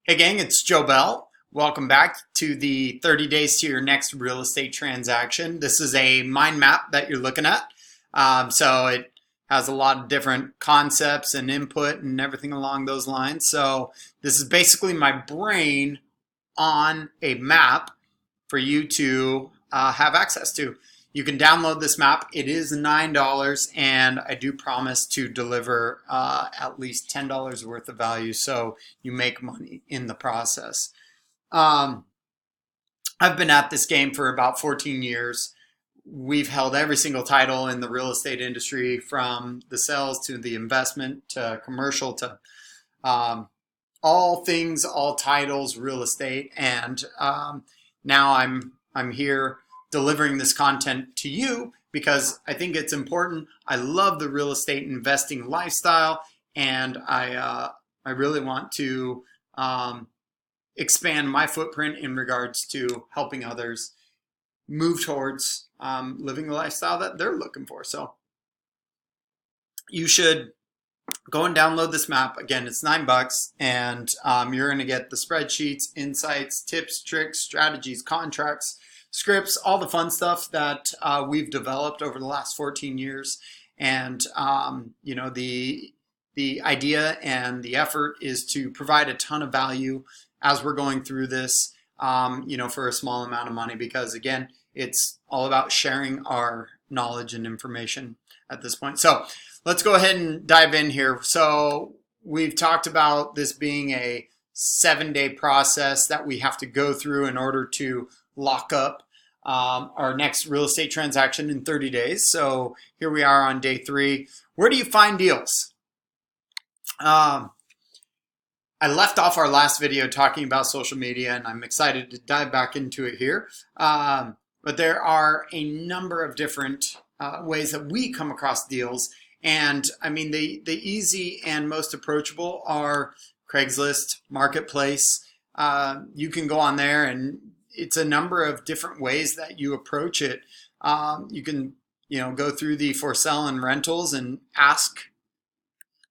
Hey gang, it's Joe Bell. Welcome back to the 30 days to your next real estate transaction. This is a mind map that you're looking at. So it has a lot of different concepts and input and everything along those lines. So this is basically my brain on a map for you to have access to. You can download this map. It is $9, and I do promise to deliver at least $10 worth of value, so you make money in the process. Um, I've been at this game for about 14 years. We've held every single title in the real estate industry, from the sales to the investment to commercial to um, all things, all titles, real estate, and now I'm here delivering this content to you because I think it's important. I love the real estate investing lifestyle, and I really want to expand my footprint in regards to helping others move towards living the lifestyle that they're looking for. So you should go and download this map. Again, it's $9, and you're going to get the spreadsheets, insights, tips, tricks, strategies, contracts, scripts, all the fun stuff that we've developed over the last 14 years. And the idea and the effort is to provide a ton of value as we're going through this, for a small amount of money, because again, it's all about sharing our knowledge and information at this point. So let's go ahead and dive in here. So we've talked about this being a 7-day process that we have to go through in order to lock up our next real estate transaction in 30 days. So here we are on day 3. Where do you find deals? I left off our last video talking about social media, and I'm excited to dive back into it here. But there are a number of different ways that we come across deals. And I mean, the easy and most approachable are Craigslist, Marketplace. You can go on there, and it's a number of different ways that you approach it. You can, go through the for sale and rentals and ask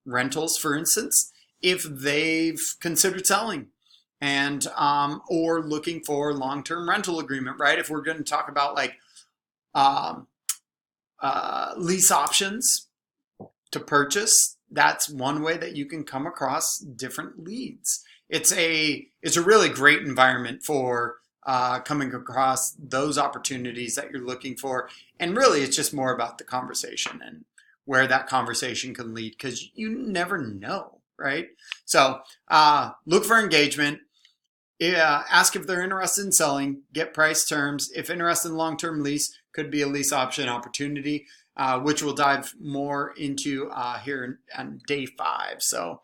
rentals, for instance, if they've considered selling, and or looking for long-term rental agreement, right? If we're going to talk about like lease options to purchase, that's one way that you can come across different leads. It's a really great environment for coming across those opportunities that you're looking for. And really, it's just more about the conversation and where that conversation can lead, because you never know, right? So look for engagement. Ask if they're interested in selling, get price terms. If interested in long-term lease, could be a lease option opportunity, which we'll dive more into here on day 5. So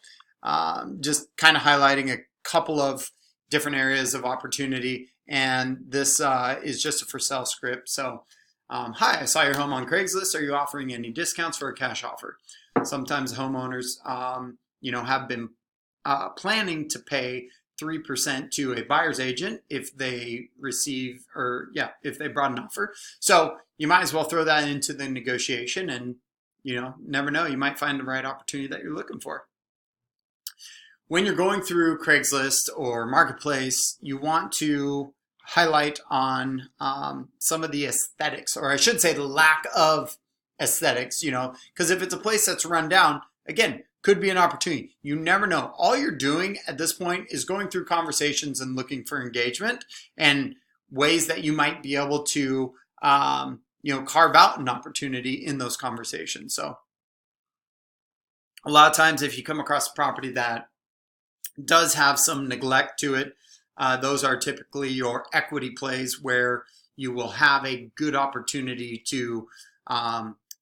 just kind of highlighting a couple of different areas of opportunity. And this is just a for sale script. So hi, I saw your home on Craigslist. Are you offering any discounts for a cash offer? Sometimes homeowners, have been planning to pay 3% to a buyer's agent if they receive, if they brought an offer. So you might as well throw that into the negotiation, and, never know, you might find the right opportunity that you're looking for. When you're going through Craigslist or Marketplace, you want to highlight on some of the aesthetics, or I should say the lack of aesthetics, because if it's a place that's run down, again, could be an opportunity. You never know. All you're doing at this point is going through conversations and looking for engagement and ways that you might be able to, carve out an opportunity in those conversations. So a lot of times if you come across a property that does have some neglect to it, those are typically your equity plays where you will have a good opportunity to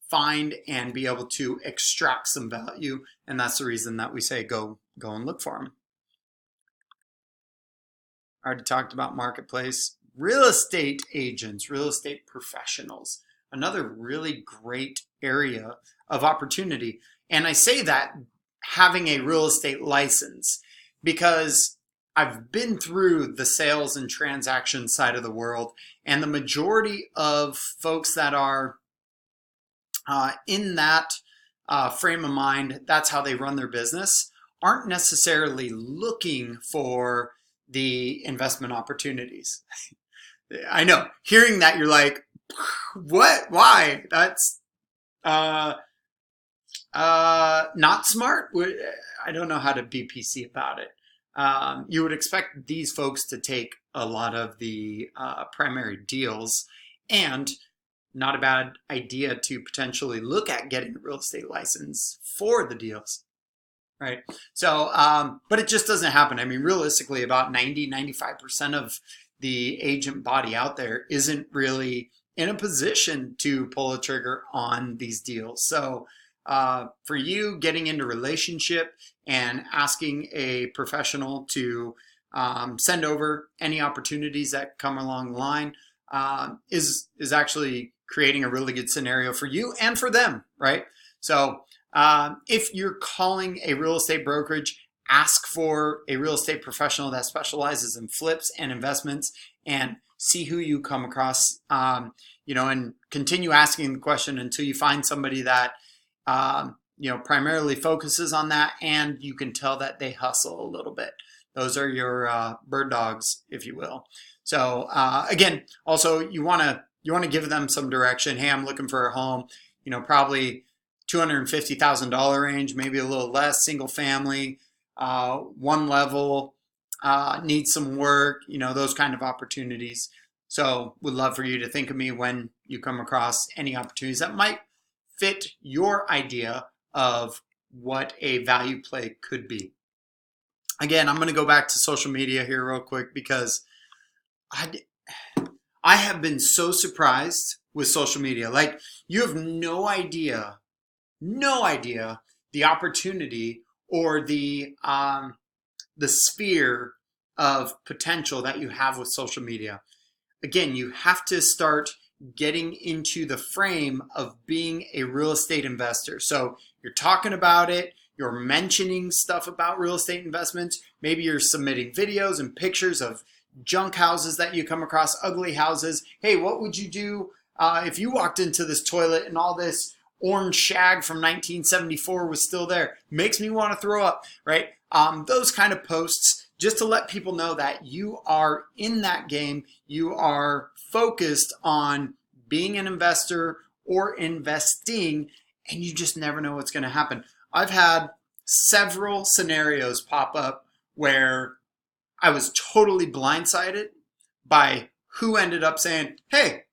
find and be able to extract some value. And that's the reason that we say go and look for them. I already talked about Marketplace. Real estate agents, real estate professionals, another really great area of opportunity. And I say that having a real estate license, because I've been through the sales and transaction side of the world, and the majority of folks that are in that frame of mind, that's how they run their business, aren't necessarily looking for the investment opportunities. I know, hearing that, you're like, what? Why? That's uh, not smart. I don't know how to be PC about it. You would expect these folks to take a lot of the primary deals, and not a bad idea to potentially look at getting a real estate license for the deals, right? So, but it just doesn't happen. I mean, realistically, about 95% of the agent body out there isn't really in a position to pull a trigger on these deals. So for you, getting into relationship and asking a professional to send over any opportunities that come along the line is actually creating a really good scenario for you and for them, right? So if you're calling a real estate brokerage, ask for a real estate professional that specializes in flips and investments, and see who you come across, and continue asking the question until you find somebody that, primarily focuses on that, and you can tell that they hustle a little bit. Those are your bird dogs, if you will. So again, also you want to give them some direction. Hey, I'm looking for a home, probably $250,000 range, maybe a little less, single family, one level, needs some work, those kind of opportunities. So would love for you to think of me when you come across any opportunities that might fit your idea of what a value play could be. Again, I'm going to go back to social media here real quick, because I have been so surprised with social media. Like, you have no idea the opportunity or the sphere of potential that you have with social media. Again, you have to start getting into the frame of being a real estate investor. So you're talking about it, you're mentioning stuff about real estate investments, maybe you're submitting videos and pictures of junk houses that you come across, ugly houses. Hey, what would you do if you walked into this toilet and all this orange shag from 1974 was still there? Makes me want to throw up, right? Those kind of posts, just to let people know that you are in that game. You are focused on being an investor or investing, and you just never know what's going to happen. I've had several scenarios pop up where I was totally blindsided by who ended up saying, hey,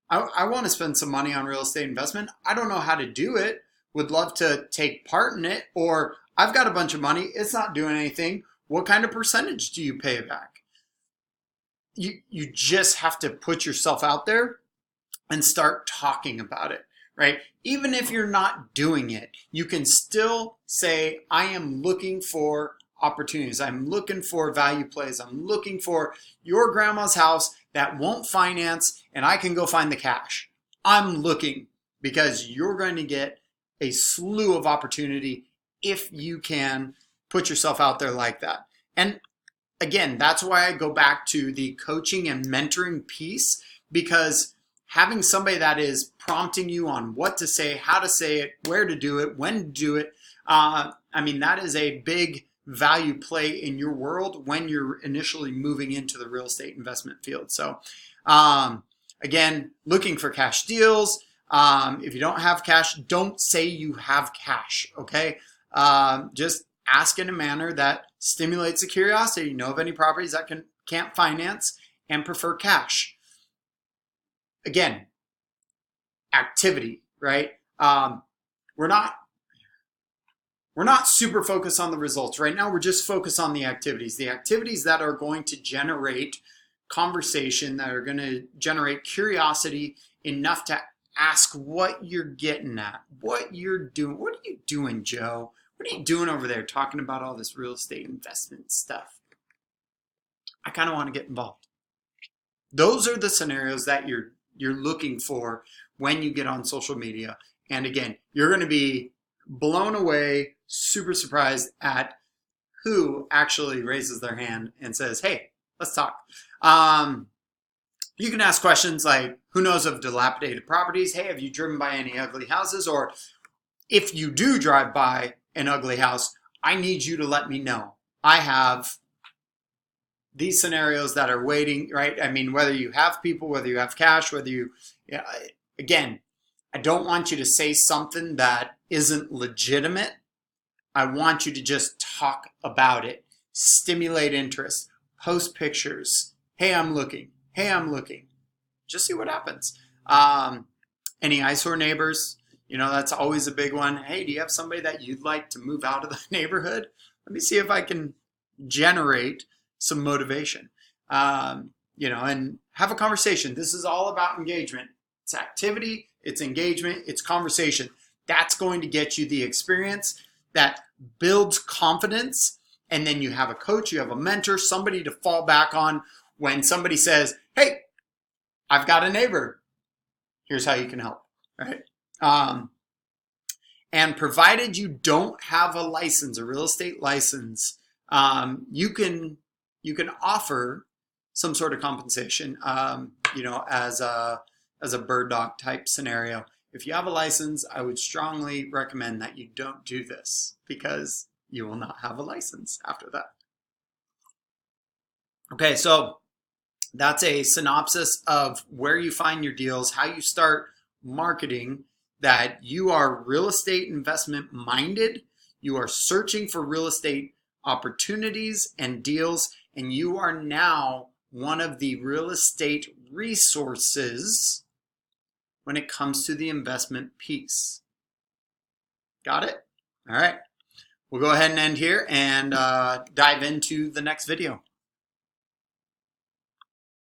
I want to spend some money on real estate investment. I don't know how to do it. Would love to take part in it. Or I've got a bunch of money. It's not doing anything. What kind of percentage do you pay back? You just have to put yourself out there and start talking about it, right? Even if you're not doing it, you can still say, I am looking for opportunities. I'm looking for value plays. I'm looking for your grandma's house that won't finance, and I can go find the cash. I'm looking, because you're going to get a slew of opportunity if you can put yourself out there like that. And again, that's why I go back to the coaching and mentoring piece, because having somebody that is prompting you on what to say, how to say it, where to do it, when to do it, that is a big value play in your world when you're initially moving into the real estate investment field. So again, looking for cash deals. If you don't have cash, don't say you have cash, okay? Just ask in a manner that stimulates the curiosity. You know of any properties that can't finance and prefer cash? Again, activity, right? We're not super focused on the results. Right now, we're just focused on the activities that are going to generate conversation, that are going to generate curiosity enough to ask what you're getting at, what you're doing. What are you doing, Joe? What are you doing over there talking about all this real estate investment stuff? I kind of want to get involved. Those are the scenarios that you're looking for when you get on social media. And again, you're going to be blown away, super surprised at who actually raises their hand and says, hey, let's talk. You can ask questions like, who knows of dilapidated properties? Hey, have you driven by any ugly houses? Or if you do drive by an ugly house, I need you to let me know. I have these scenarios that are waiting, right? I mean, whether you have people, whether you have cash, whether you, yeah, again, I don't want you to say something that isn't legitimate. I want you to just talk about it, stimulate interest, post pictures. Hey, I'm looking. Hey, I'm looking. Just see what happens. Any eyesore neighbors? You know, that's always a big one. Hey, do you have somebody that you'd like to move out of the neighborhood? Let me see if I can generate some motivation. You know, and have a conversation. This is all about engagement. It's activity, it's engagement, it's conversation. That's going to get you the experience that builds confidence. And then you have a coach, you have a mentor, somebody to fall back on when somebody says, hey, I've got a neighbor. Here's how you can help, right? And provided you don't have a license, a real estate license, you can offer some sort of compensation, you know, as a bird dog type scenario. If you have a license, I would strongly recommend that you don't do this because you will not have a license after that. Okay, so that's a synopsis of where you find your deals, how you start marketing that you are real estate investment minded, you are searching for real estate opportunities and deals, and you are now one of the real estate resources when it comes to the investment piece. Got it? All right. We'll go ahead and end here and dive into the next video.